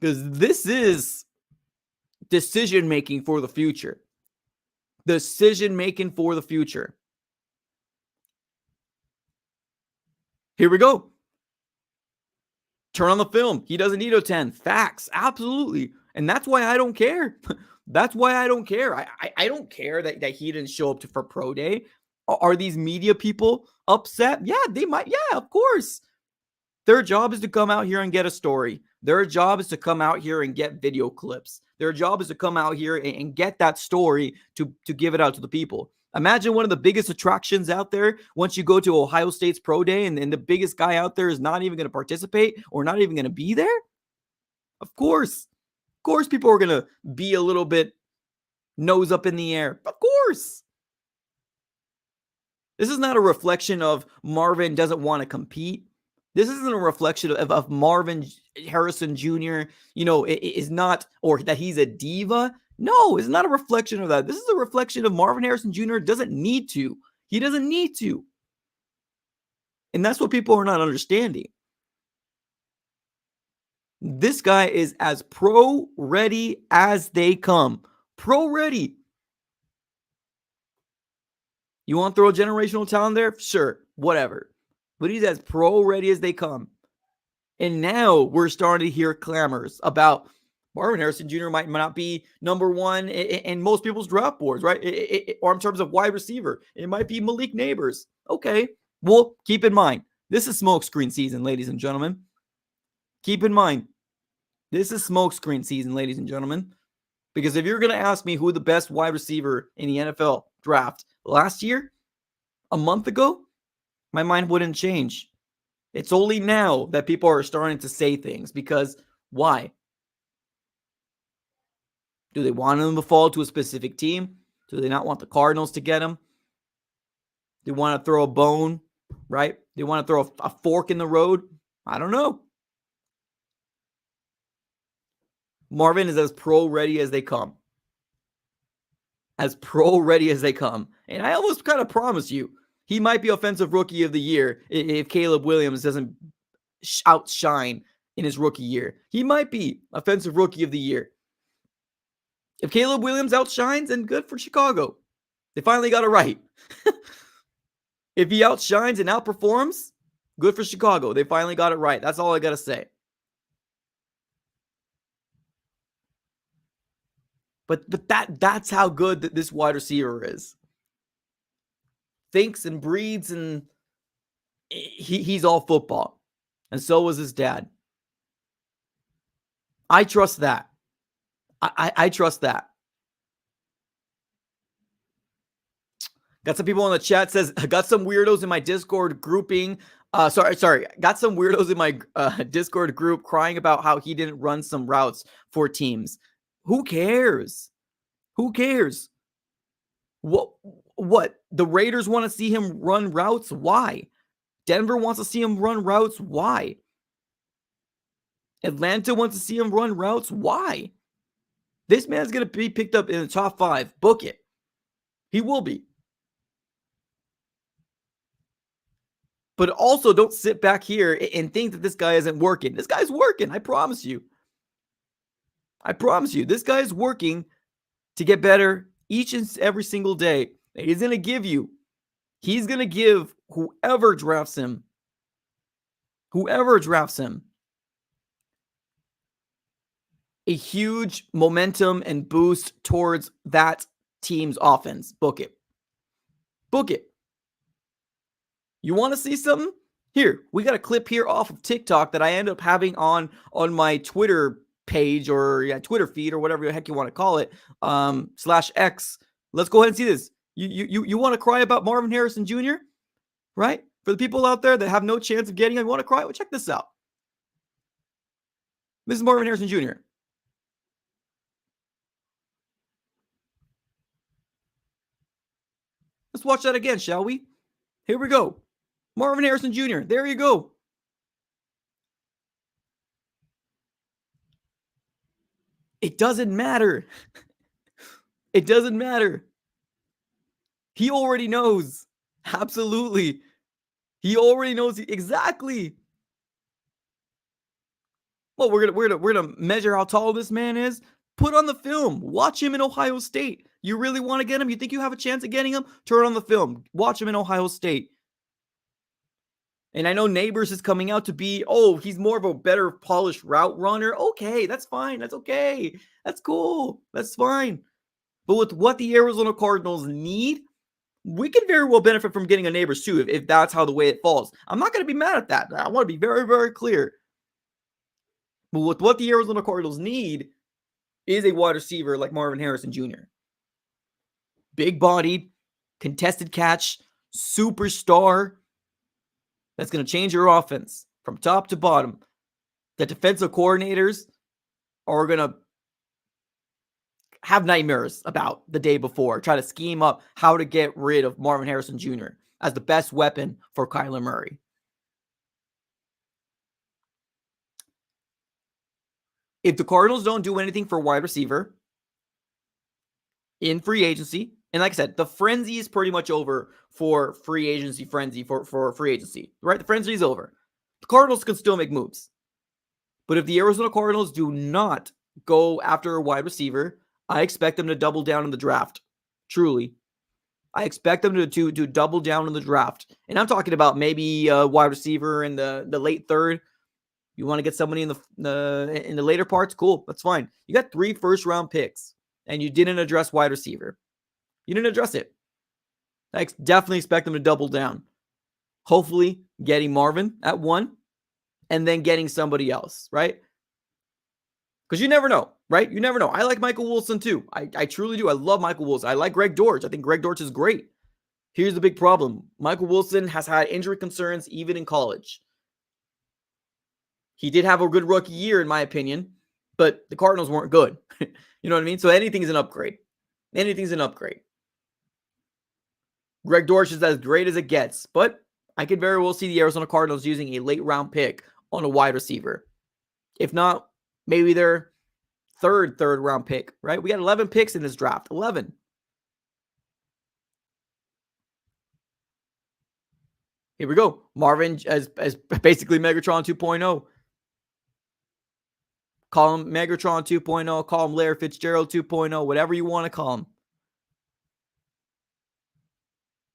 Because this is decision-making for the future. Decision-making for the future. Here we go. Turn on the film. He doesn't need a 10. Facts. Absolutely. And that's why I don't care. That's why I don't care. I don't care that he didn't show up for Pro Day. Are these media people upset? Yeah, they might. Yeah, of course. Their job is to come out here and get a story. Their job is to come out here and get video clips. Their job is to come out here and get that story to give it out to the people. Imagine one of the biggest attractions out there once you go to Ohio State's Pro Day and the biggest guy out there is not even going to participate or not even going to be there. Of course people are going to be a little bit nose up in the air. Of course. This is not a reflection of Marvin doesn't want to compete. This isn't a reflection of Marvin Harrison Jr., is not, or that he's a diva. No, it's not a reflection of that. This is a reflection of Marvin Harrison Jr. doesn't need to. He doesn't need to. And that's what people are not understanding. This guy is as pro-ready as they come. Pro-ready. You want to throw a generational talent there? Sure, whatever. But he's as pro-ready as they come. And now we're starting to hear clamors about Marvin Harrison Jr. might not be number 1 in most people's draft boards, right? Or in terms of wide receiver. It might be Malik Neighbors. Okay. Well, keep in mind, this is smokescreen season, ladies and gentlemen. Keep in mind, this is smokescreen season, ladies and gentlemen. Because if you're going to ask me who the best wide receiver in the NFL draft last year, a month ago, my mind wouldn't change. It's only now that people are starting to say things because why? Do they want him to fall to a specific team? Do they not want the Cardinals to get him? They want to throw a bone, right? They want to throw a fork in the road? I don't know. Marvin is as pro-ready as they come. As pro-ready as they come. And I almost kind of promise you, he might be Offensive Rookie of the Year if Caleb Williams doesn't outshine in his rookie year. He might be Offensive Rookie of the Year. If Caleb Williams outshines, then good for Chicago. They finally got it right. If he outshines and outperforms, good for Chicago. They finally got it right. That's all I got to say. But that's how good that this wide receiver is. Thinks and breathes, and he's all football. And so was his dad. I trust that. I trust that. Got some people in the chat says, got some weirdos in my Discord grouping. Sorry. Got some weirdos in my Discord group crying about how he didn't run some routes for teams. Who cares? Who cares? What? The Raiders want to see him run routes? Why? Denver wants to see him run routes? Why? Atlanta wants to see him run routes? Why? This man's going to be picked up in the top 5. Book it. He will be. But also don't sit back here and think that this guy isn't working. This guy's working. I promise you. I promise you. This guy is working to get better each and every single day. He's going to give you. He's going to give whoever drafts him. Whoever drafts him. a huge momentum and boost towards that team's offense. Book it. Book it. You want to see something? Here, we got a clip here off of TikTok that I end up having on my Twitter page or Twitter feed or whatever the heck you want to call it, /X. Let's go ahead and see this. You want to cry about Marvin Harrison Jr., right? For the people out there that have no chance of getting him, you want to cry? Well, check this out. This is Marvin Harrison Jr. Let's watch that again, shall we? Here we go. Marvin Harrison Jr. There you go. It doesn't matter. It doesn't matter. He already knows. Absolutely. He already knows exactly. Well, we're gonna measure how tall this man is. Put on the film. Watch him in Ohio State. You really want to get him? You think you have a chance of getting him? Turn on the film. Watch him in Ohio State. And I know Neighbors is coming out to be, he's more of a better polished route runner. Okay, that's fine. That's okay. That's cool. That's fine. But with what the Arizona Cardinals need, we could very well benefit from getting a Neighbors too, if that's how the way it falls. I'm not going to be mad at that. I want to be very, very clear. But with what the Arizona Cardinals need is a wide receiver like Marvin Harrison Jr. Big-bodied, contested catch, superstar. That's going to change your offense from top to bottom. The defensive coordinators are going to have nightmares about the day before, try to scheme up how to get rid of Marvin Harrison Jr. as the best weapon for Kyler Murray. If the Cardinals don't do anything for wide receiver in free agency, and like I said, the frenzy is pretty much over for free agency for free agency, right? The frenzy is over. The Cardinals can still make moves. But if the Arizona Cardinals do not go after a wide receiver, I expect them to double down in the draft. Truly. I expect them to double down in the draft. And I'm talking about maybe a wide receiver in the late third. You want to get somebody in the later parts? Cool. That's fine. You got 3 first-round picks, and you didn't address wide receiver. You didn't address it. I definitely expect them to double down. Hopefully getting Marvin at 1 and then getting somebody else, right? Because you never know, right? You never know. I like Michael Wilson too. I truly do. I love Michael Wilson. I like Greg Dortch. I think Greg Dortch is great. Here's the big problem. Michael Wilson has had injury concerns even in college. He did have a good rookie year, in my opinion, but the Cardinals weren't good. You know what I mean? So anything's an upgrade. Anything's an upgrade. Greg Dortch is as great as it gets, but I could very well see the Arizona Cardinals using a late round pick on a wide receiver. If not, maybe their third round pick, right? We got 11 picks in this draft. 11. Here we go. Marvin as basically Megatron 2.0. Call him Megatron 2.0. Call him Larry Fitzgerald 2.0. Whatever you want to call him.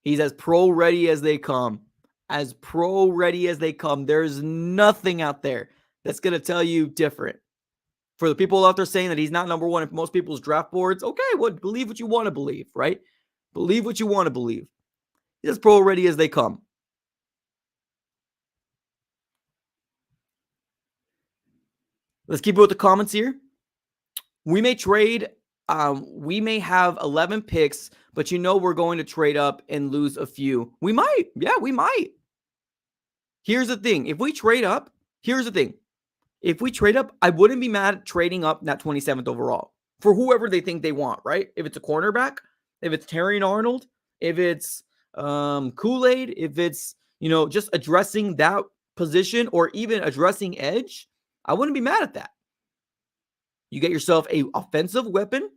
He's as pro-ready as they come. As pro-ready as they come. There's nothing out there that's going to tell you different. For the people out there saying that he's not number 1 in most people's draft boards, okay, well, believe what you want to believe, right? Believe what you want to believe. He's as pro-ready as they come. Let's keep it with the comments here. We may trade. We may have 11 picks, but we're going to trade up and lose a few. We might. Yeah, we might. Here's the thing. If we trade up, I wouldn't be mad at trading up that 27th overall for whoever they think they want, right? If it's a cornerback, if it's Terry Arnold, if it's Kool-Aid, if it's, just addressing that position or even addressing edge, I wouldn't be mad at that. You get yourself a offensive weapon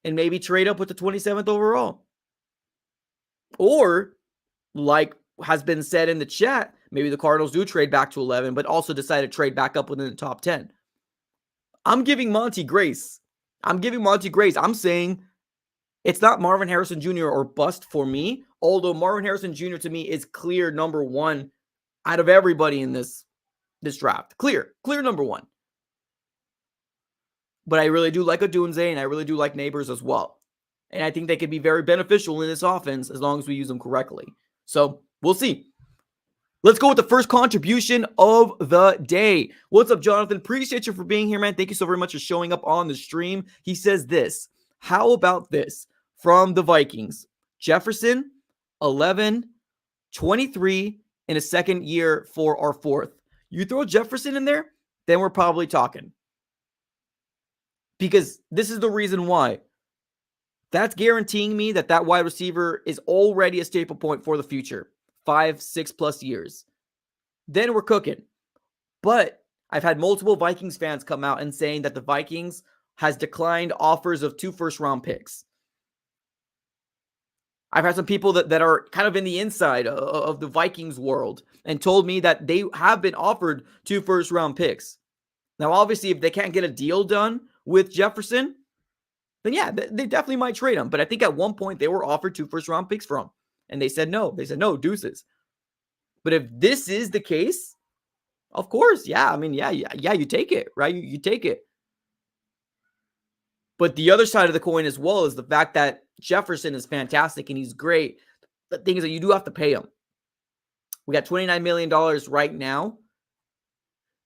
and maybe trade up with the 27th overall. Or, like has been said in the chat, maybe the Cardinals do trade back to 11, but also decide to trade back up within the top 10. I'm giving Monty grace. I'm saying it's not Marvin Harrison Jr. or bust for me, although Marvin Harrison Jr. to me is clear number 1 out of everybody in this draft. Clear number 1. But I really do like Odunze, and I really do like Neighbors as well. And I think they could be very beneficial in this offense as long as we use them correctly. So we'll see. Let's go with the first contribution of the day. What's up, Jonathan? Appreciate you for being here, man. Thank you so very much for showing up on the stream. He says this. How about this from the Vikings? Jefferson, 11, 23 in a second year for our fourth. You throw Jefferson in there, then we're probably talking. Because this is the reason why. That's guaranteeing me that wide receiver is already a staple point for the future. 5, 6+ years. Then we're cooking. But I've had multiple Vikings fans come out and saying that the Vikings has declined offers of 2 first-round picks. I've had some people that are kind of in the inside of the Vikings world and told me that they have been offered 2 first-round picks. Now, obviously, if they can't get a deal done with Jefferson, then yeah, they definitely might trade him. But I think at one point they were offered 2 first-round picks from him, and they said no. They said no, deuces. But if this is the case, of course, yeah. I mean, yeah, you take it, right? You take it. But the other side of the coin as well is the fact that Jefferson is fantastic and he's great. The thing is that you do have to pay him. We got $29 million right now.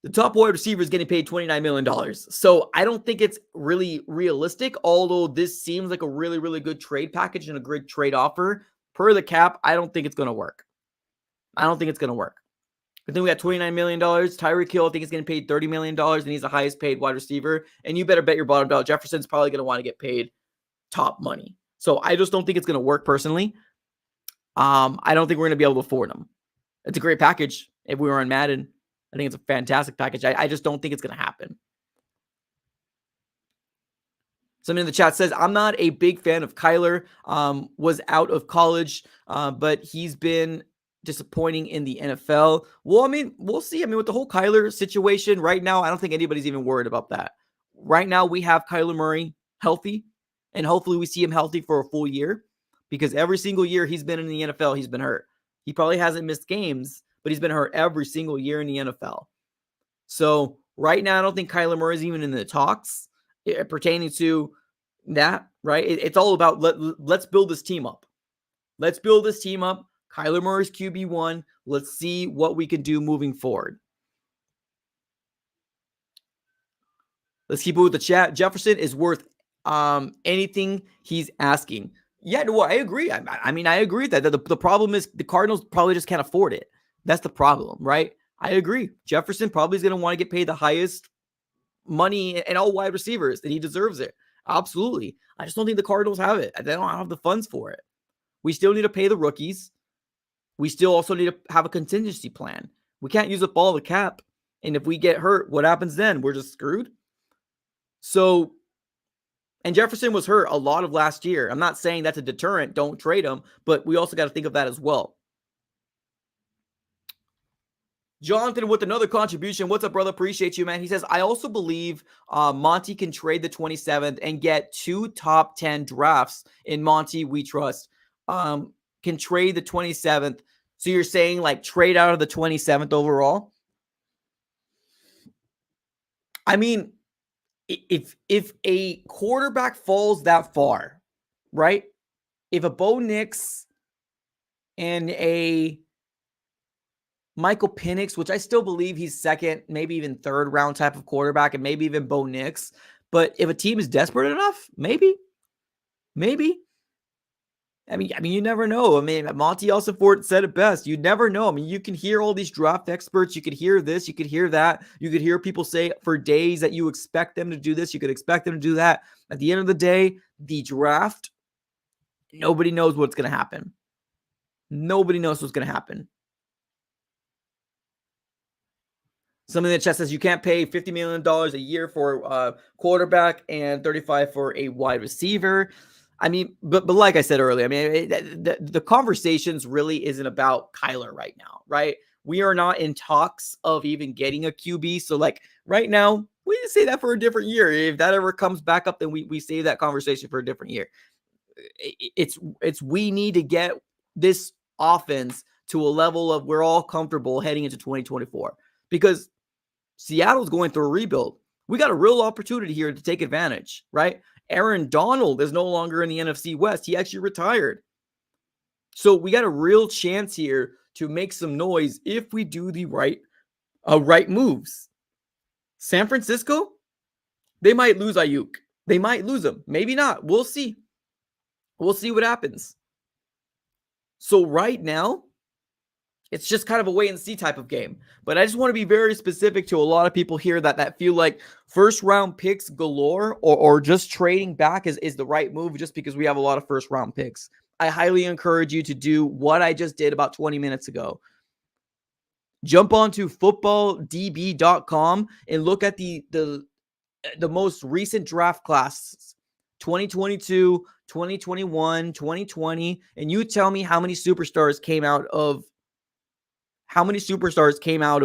The top wide receiver is getting paid $29 million. So I don't think it's really realistic, although this seems like a really, really good trade package and a great trade offer. Per the cap, I don't think it's going to work. I don't think it's going to work. I think we got $29 million. Tyreek Hill, I think, is getting paid $30 million, and he's the highest paid wide receiver. And you better bet your bottom dollar Jefferson's probably going to want to get paid top money. So I just don't think it's going to work personally. I don't think we're going to be able to afford him. It's a great package if we were on Madden. I think it's a fantastic package. I just don't think it's going to happen. Somebody in the chat says, I'm not a big fan of Kyler. Was out of college, but he's been disappointing in the NFL. Well, I mean, we'll see. I mean, with the whole Kyler situation right now, I don't think anybody's even worried about that. Right now, we have Kyler Murray healthy, and hopefully we see him healthy for a full year, because every single year he's been in the NFL, he's been hurt. He probably hasn't missed games, but he's been hurt every single year in the NFL. So right now, I don't think Kyler Murray is even in the talks pertaining to that, right? It's all about let's build this team up. Let's build this team up. Kyler Murray's QB1. Let's see what we can do moving forward. Let's keep it with the chat. Jefferson is worth anything he's asking. Yeah, no, I agree. I mean, I agree that the problem is the Cardinals probably just can't afford it. That's the problem, right? I agree. Jefferson probably is going to want to get paid the highest money in all wide receivers, and he deserves it. Absolutely. I just don't think the Cardinals have it. They don't have the funds for it. We still need to pay the rookies. We still also need to have a contingency plan. We can't use up all the cap. And if we get hurt, what happens then? We're just screwed. So, and Jefferson was hurt a lot of last year. I'm not saying that's a deterrent. Don't trade him. But we also got to think of that as well. Jonathan with another contribution. What's up, brother? Appreciate you, man. He says, I also believe Monty can trade the 27th and get 2 top 10 drafts. In Monty, we trust. Can trade the 27th. So you're saying like trade out of the 27th overall? I mean, if a quarterback falls that far, right? If a Bo Nix and a Michael Penix, which I still believe he's second, maybe even third round type of quarterback, and maybe even Bo Nix. But if a team is desperate enough, maybe. I mean, you never know. I mean, Monty Alsiford said it best. You never know. I mean, you can hear all these draft experts. You could hear this. You could hear that. You could hear people say for days that you expect them to do this. You could expect them to do that. At the end of the day, the draft, nobody knows what's going to happen. Nobody knows what's going to happen. Something in the chat says you can't pay $50 million a year for a quarterback and $35 for a wide receiver. I mean, but like I said earlier, I mean, the conversations really isn't about Kyler right now, right? We are not in talks of even getting a QB. So like right now, we just say that for a different year. If that ever comes back up, then we save that conversation for a different year. It's we need to get this offense to a level of we're all comfortable heading into 2024, because Seattle's going through a rebuild. We got a real opportunity here to take advantage, right? Aaron Donald is no longer in the NFC West. He actually retired. So we got a real chance here to make some noise if we do the right moves. San Francisco, they might lose Ayuk. They might lose him. Maybe not. We'll see. We'll see what happens. So right now, it's just kind of a wait and see type of game. But I just want to be very specific to a lot of people here that feel like first round picks galore or just trading back is the right move just because we have a lot of first round picks. I highly encourage you to do what I just did about 20 minutes ago. Jump onto footballdb.com and look at the most recent draft classes, 2022, 2021, 2020, and you tell me how many superstars came out of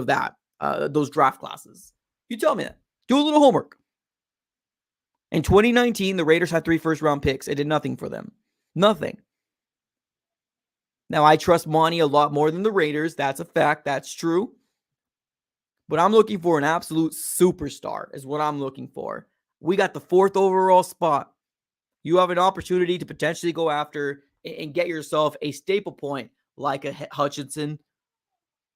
that, those draft classes. You tell me that. Do a little homework. In 2019, the Raiders had 3 first-round picks. It did nothing for them. Nothing. Now, I trust Monty a lot more than the Raiders. That's a fact. That's true. But I'm looking for an absolute superstar is what I'm looking for. We got the 4th overall spot. You have an opportunity to potentially go after and get yourself a staple point like a Hutchinson,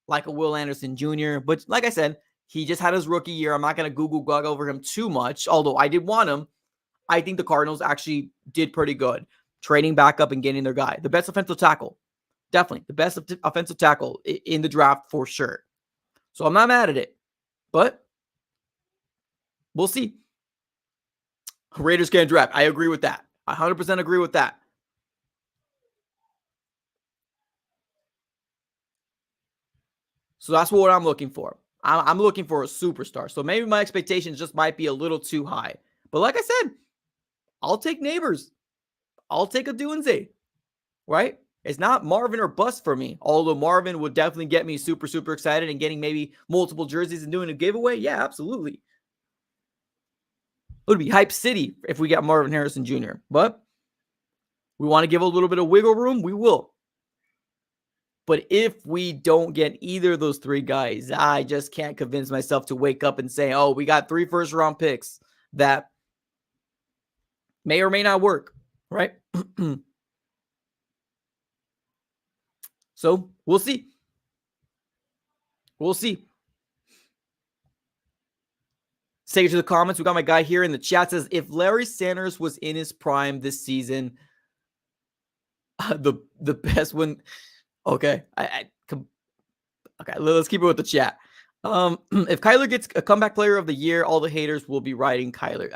like a Will Anderson Jr. But like I said, he just had his rookie year. I'm not going to Google Gug over him too much, although I did want him. I think the Cardinals actually did pretty good, trading back up and getting their guy. The best offensive tackle. Definitely the best offensive tackle in the draft for sure. So I'm not mad at it, but we'll see. Raiders can't draft. I agree with that. I 100% agree with that. So that's what I'm looking for. I'm looking for a superstar. So maybe my expectations just might be a little too high. But like I said, I'll take neighbors. I'll take a Dunze, right? It's not Marvin or bust for me. Although Marvin would definitely get me super, super excited and getting maybe multiple jerseys and doing a giveaway. Yeah, absolutely. It would be hype city if we got Marvin Harrison Jr. But we want to give a little bit of wiggle room. We will. But if we don't get either of those 3 guys, I just can't convince myself to wake up and say, oh, we got 3 first-round picks that may or may not work, right? So we'll see. We'll see. Let's take it to the comments. We got my guy here in the chat says, if Larry Sanders was in his prime this season, the best one. Okay. Okay. Let's keep it with the chat. If Kyler gets a comeback player of the year, all the haters will be writing Kyler.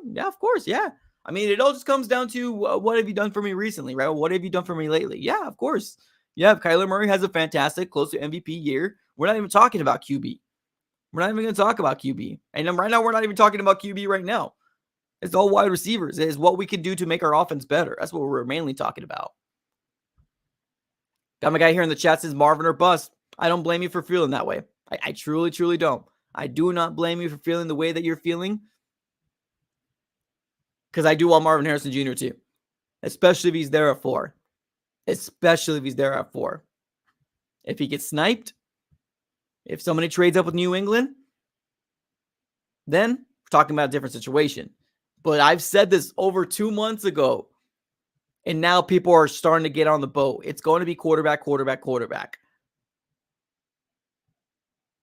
Yeah, of course. Yeah. I mean, it all just comes down to what have you done for me recently, right? What have you done for me lately? Yeah, of course. Yeah, if Kyler Murray has a fantastic, close to MVP year, we're not even talking about QB. We're not even going to talk about QB. And right now, we're not even talking about QB right now. It's all wide receivers. It's what we can do to make our offense better. That's what we're mainly talking about. Got my guy here in the chat says Marvin or bust. I don't blame you for feeling that way. I truly, truly don't. I do not blame you for feeling the way that you're feeling. Because I do want Marvin Harrison Jr. too. Especially if he's there at 4. Especially if he's there at 4. If he gets sniped, if somebody trades up with New England, then we're talking about a different situation. But I've said this over 2 months ago, and now people are starting to get on the boat. It's going to be quarterback.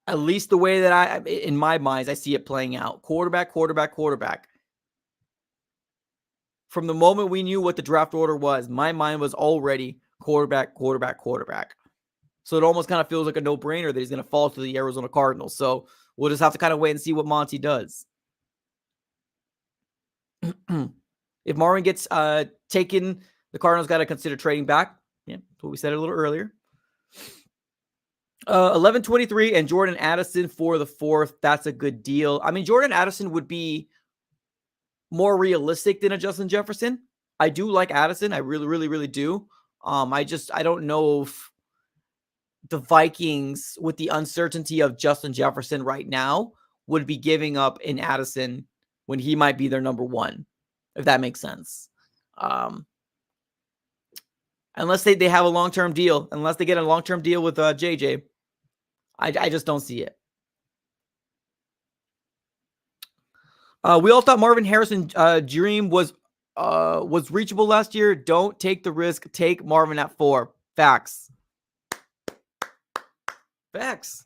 At least the way that in my mind, I see it playing out. Quarterback. From the moment we knew what the draft order was, my mind was already quarterback. So it almost kind of feels like a no-brainer that he's going to fall to the Arizona Cardinals. So we'll just have to kind of wait and see what Monty does. If Marvin gets taken, the Cardinals got to consider trading back. Yeah, that's what we said a little earlier. 11-23 and Jordan Addison for the 4th. That's a good deal. I mean, Jordan Addison would be more realistic than a Justin Jefferson. I do like Addison. I really do. I don't know if the Vikings, with the uncertainty of Justin Jefferson right now, would be giving up in Addison when he might be their number 1, if that makes sense. Unless they have a long-term deal, unless they get a long-term deal with JJ, I just don't see it. We all thought Marvin Harrison dream was reachable last year. Don't take the risk. Take Marvin at 4. Facts. Facts.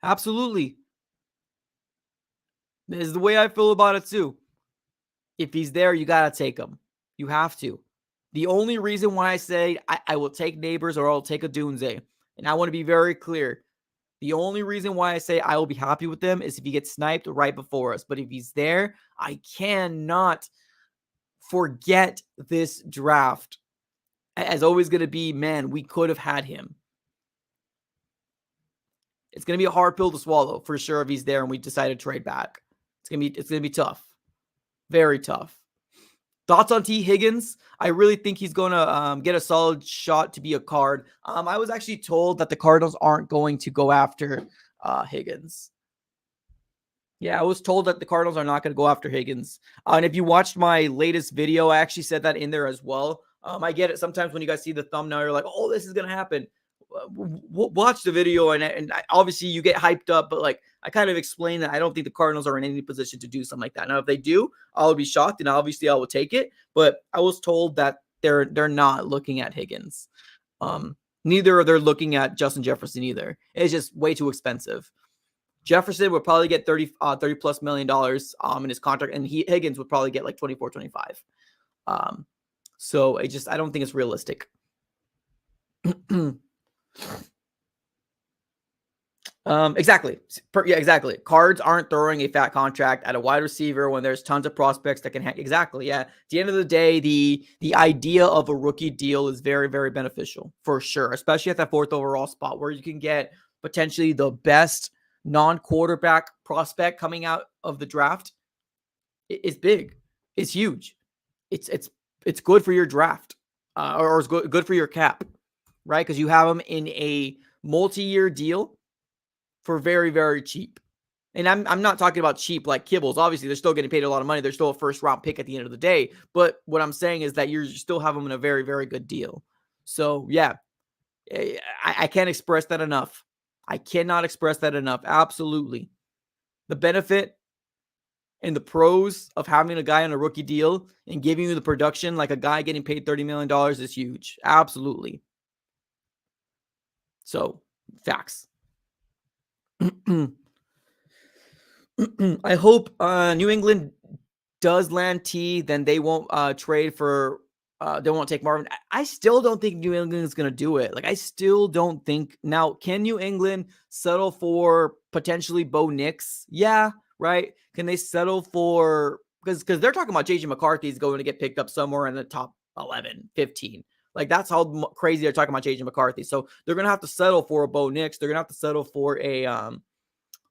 Absolutely. This is the way I feel about it too. If he's there, you got to take him. You have to. The only reason why I say I will take Neighbors or I'll take a Dunze, and I want to be very clear, the only reason why I say I will be happy with them is if he gets sniped right before us. But if he's there, I cannot forget this draft. As always going to be, man, we could have had him. It's going to be a hard pill to swallow for sure if he's there and we decide to trade back. It's going to be tough. Very tough. Thoughts on T. Higgins? I really think he's going to get a solid shot to be a card. I was actually told that the Cardinals aren't going to go after Higgins. Yeah, I was told that the Cardinals are not going to go after Higgins. And if you watched my latest video, I actually said that in there as well. I get it. Sometimes when you guys see the thumbnail, you're like, oh, this is going to happen. Watch the video and obviously you get hyped up, but like I kind of explained that I don't think the Cardinals are in any position to do something like that. Now, if they do, I'll be shocked and obviously I will take it. But I was told that they're not looking at Higgins. Neither are they looking at Justin Jefferson either. It's just way too expensive. Jefferson would probably get $30 plus million in his contract, and Higgins would probably get like 24, 25. So I don't think it's realistic. Exactly. Exactly. Cards aren't throwing a fat contract at a wide receiver when there's tons of prospects that can exactly. Yeah. At the end of the day, the idea of a rookie deal is very, very beneficial for sure, especially at that 4th overall spot where you can get potentially the best non-quarterback prospect coming out of the draft. It's big. It's huge. It's good for your draft, or it's good for your cap, right? Because you have them in a multi-year deal for very, very cheap. And I'm not talking about cheap like Kibbles. Obviously, they're still getting paid a lot of money. They're still a first-round pick at the end of the day. But what I'm saying is that you still have them in a very, very good deal. So, yeah, I can't express that enough. I cannot express that enough. Absolutely. The benefit and the pros of having a guy on a rookie deal and giving you the production like a guy getting paid $30 million is huge. Absolutely. So, facts. I hope New England does land T, then they won't trade for they won't take Marvin. I still don't think New England is going to do it. Like, I still don't think. Now, can New England settle for potentially Bo Nix? Yeah, right. Can they settle for, because they're talking about JJ McCarthy is going to get picked up somewhere in the top 11, 15. Like, that's how crazy they're talking about JJ McCarthy. So they're going to have to settle for a Bo Nix. They're going to have to settle for a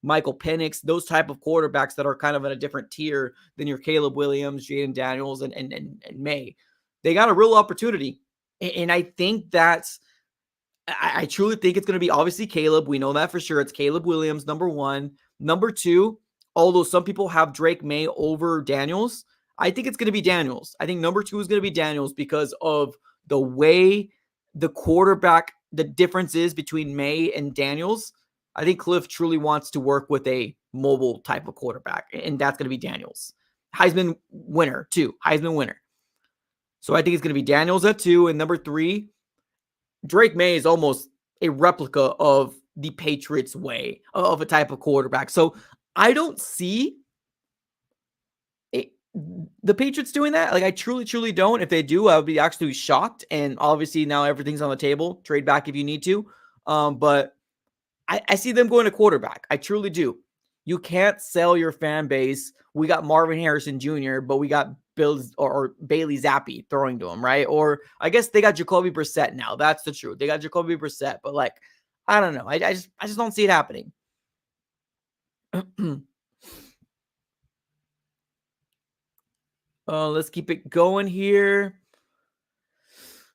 Michael Penix, those type of quarterbacks that are kind of in a different tier than your Caleb Williams, Jaden Daniels, and May. They got a real opportunity. And I think I truly think it's going to be obviously Caleb. We know that for sure. It's Caleb Williams, number 1. Number 2, although some people have Drake May over Daniels, I think it's going to be Daniels. I think number 2 is going to be Daniels because of the way the quarterback, the difference is between May and Daniels. I think Cliff truly wants to work with a mobile type of quarterback, and that's going to be Daniels. Heisman winner, too. Heisman winner. So I think it's going to be Daniels at 2, and number 3, Drake May is almost a replica of the Patriots way of a type of quarterback. So I don't see the Patriots doing that. Like, I truly, truly don't. If they do, I would be actually shocked. And obviously now everything's on the table. Trade back if you need to. But I see them going to quarterback. I truly do. You can't sell your fan base. We got Marvin Harrison Jr., but we got Bills or Bailey Zappi throwing to him, right? Or I guess they got Jacoby Brissett now. That's the truth. They got Jacoby Brissett, but like, I don't know. I just don't see it happening. Let's keep it going here.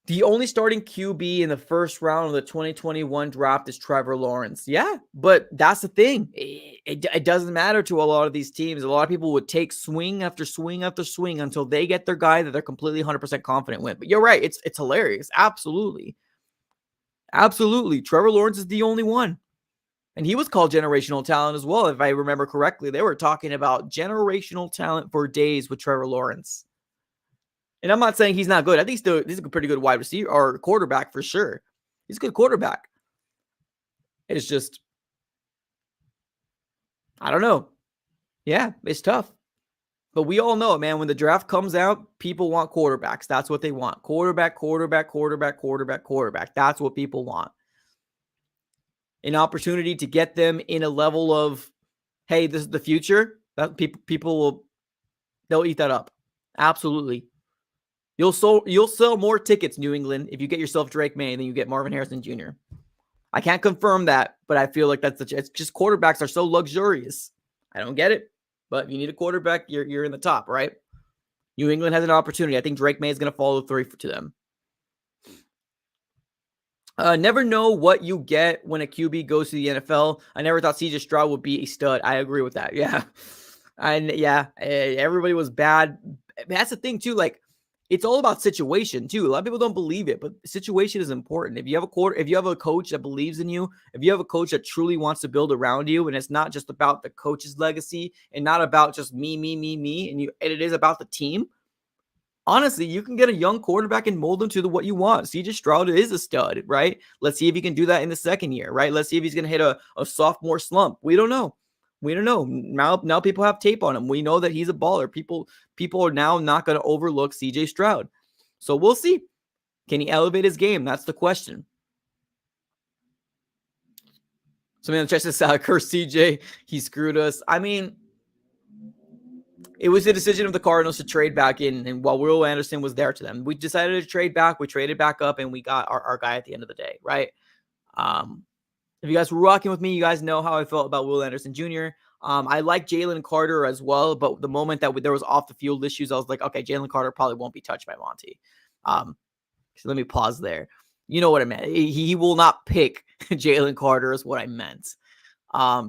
The only starting QB in the first round of the 2021 draft is Trevor Lawrence. Yeah, but that's the thing. It doesn't matter to a lot of these teams. A lot of people would take swing after swing after swing until they get their guy that they're completely 100% confident with. But you're right. It's hilarious. Absolutely. Absolutely. Trevor Lawrence is the only one. And he was called generational talent as well, if I remember correctly. They were talking about generational talent for days with Trevor Lawrence. And I'm not saying he's not good. I think he's a pretty good wide receiver or quarterback for sure. He's a good quarterback. It's just, I don't know. Yeah, it's tough. But we all know, man, when the draft comes out, people want quarterbacks. That's what they want. Quarterback. That's what people want. An opportunity to get them in a level of, hey, this is the future. That people they'll eat that up. Absolutely. You'll sell more tickets, New England, if you get yourself Drake May than you get Marvin Harrison Jr. I can't confirm that, but I feel like it's just quarterbacks are so luxurious. I don't get it, but if you need a quarterback, you're in the top, right? New England has an opportunity. I think Drake May is going to follow through to them. Never know what you get when a QB goes to the NFL. I never thought CJ Stroud would be a stud. I agree with that. Yeah. And yeah, everybody was bad. That's the thing too. Like, it's all about situation too. A lot of people don't believe it, but situation is important. If you have a coach that believes in you, if you have a coach that truly wants to build around you, and it's not just about the coach's legacy and not about just me, and it is about the team. Honestly, you can get a young quarterback and mold them to what you want. CJ Stroud is a stud, right? Let's see if he can do that in the second year, right? Let's see if he's going to hit a sophomore slump. We don't know. Now people have tape on him. We know that he's a baller. People are now not going to overlook CJ Stroud. So we'll see. Can he elevate his game? That's the question. So man, check this out. Curse CJ. He screwed us. I mean, it was the decision of the Cardinals to trade back in, and while Will Anderson was there to them, we decided to trade back. We traded back up, and we got our guy at the end of the day, right? If you guys were rocking with me, you guys know how I felt about Will Anderson Jr. I like Jalen Carter as well, but the moment that there was off the field issues, I was like, okay, Jalen Carter probably won't be touched by Monty. So let me pause there. You know what I meant. He will not pick Jalen Carter is what I meant.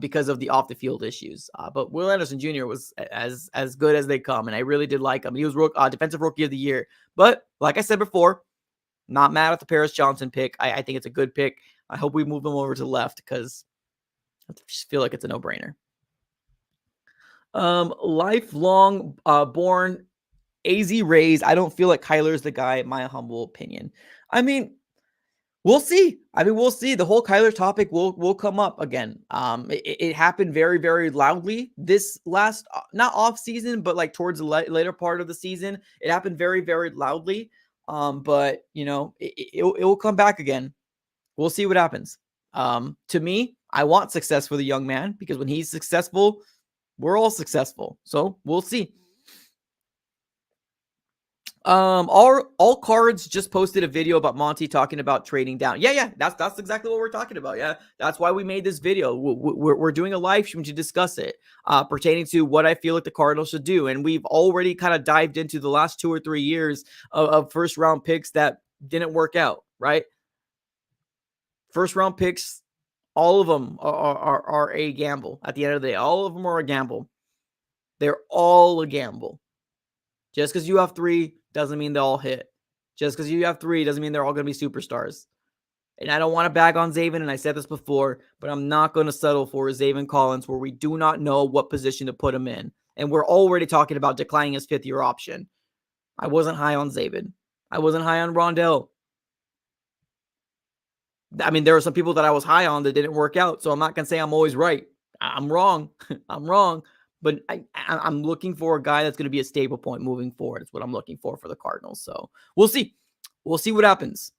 Because of the off the field issues. But Will Anderson Jr. was as good as they come, and I really did like him. He was defensive rookie of the year. But like I said before, not mad at the Paris Johnson pick. I think it's a good pick. I hope we move him over to the left because I just feel like it's a no-brainer. Lifelong born AZ Rays. I don't feel like Kyler's the guy, in my humble opinion. I mean, we'll see. We'll see. The whole Kyler topic will come up again. It happened very, very loudly this last, not off season, but like towards the later part of the season. It happened very, very loudly. But you know, it will come back again. We'll see what happens. To me, I want success for the young man because when he's successful, we're all successful. So we'll see. All cards just posted a video about Monty talking about trading down. Yeah, that's exactly what we're talking about. Yeah, that's why we made this video. We're doing a live stream to discuss it, pertaining to what I feel like the Cardinals should do. And we've already kind of dived into the last 2 or 3 years of first round picks that didn't work out. Right, first round picks, all of them are a gamble. At the end of the day, all of them are a gamble. They're all a gamble. Just because you have 3 doesn't mean they all hit. Just because you have 3 doesn't mean they're all going to be superstars. And I don't want to bag on Zaven, and I said this before, but I'm not going to settle for a Zaven Collins where we do not know what position to put him in. And we're already talking about declining his 5th-year option. I wasn't high on Zaven. I wasn't high on Rondell. I mean, there were some people that I was high on that didn't work out, so I'm not going to say I'm always right. I'm wrong. I'm wrong. But I'm looking for a guy that's going to be a stable point moving forward. It's what I'm looking for the Cardinals. So we'll see. We'll see what happens.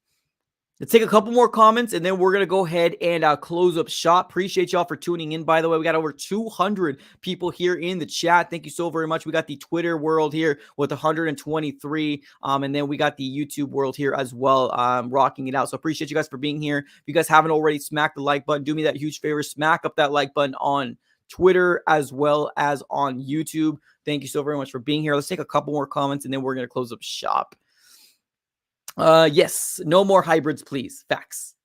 Let's take a couple more comments, and then we're going to go ahead and close up shop. Appreciate y'all for tuning in, by the way. We got over 200 people here in the chat. Thank you so very much. We got the Twitter world here with 123, and then we got the YouTube world here as well, rocking it out. So appreciate you guys for being here. If you guys haven't already, smack the like button. Do me that huge favor. Smack up that like button on Twitter as well as on YouTube. Thank you so very much for being here. Let's take a couple more comments, and then we're going to close up shop. Yes, no more hybrids, please. Facts.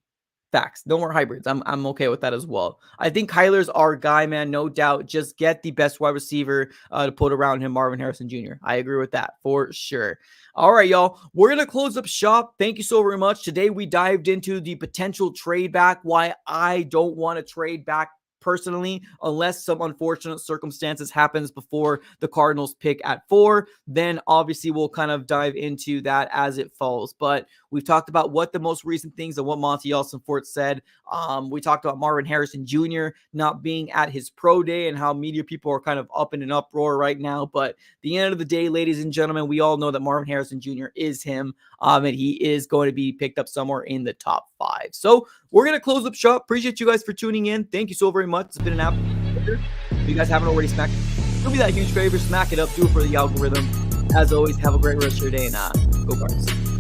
Facts. No more hybrids. I'm okay with that as well. I think Kyler's our guy, man. No doubt. Just get the best wide receiver to put around him, Marvin Harrison Jr. I agree with that for sure. All right, y'all. We're going to close up shop. Thank you so very much. Today, we dived into the potential trade back, why I don't want to trade back personally, unless some unfortunate circumstances happens before the Cardinals pick at 4, then obviously we'll kind of dive into that as it falls. But we've talked about what the most recent things and what Monty Fort said. We talked about Marvin Harrison Jr. not being at his pro day and how media people are kind of up in an uproar right now. But at the end of the day, ladies and gentlemen, we all know that Marvin Harrison Jr. is him, and he is going to be picked up somewhere in the top 5. So we're going to close up shop. Appreciate you guys for tuning in. Thank you so very much. It's been an absolute pleasure. If you guys haven't already smacked it, do me that huge favor. Smack it up. Do it for the algorithm. As always, have a great rest of your day, and go Cards.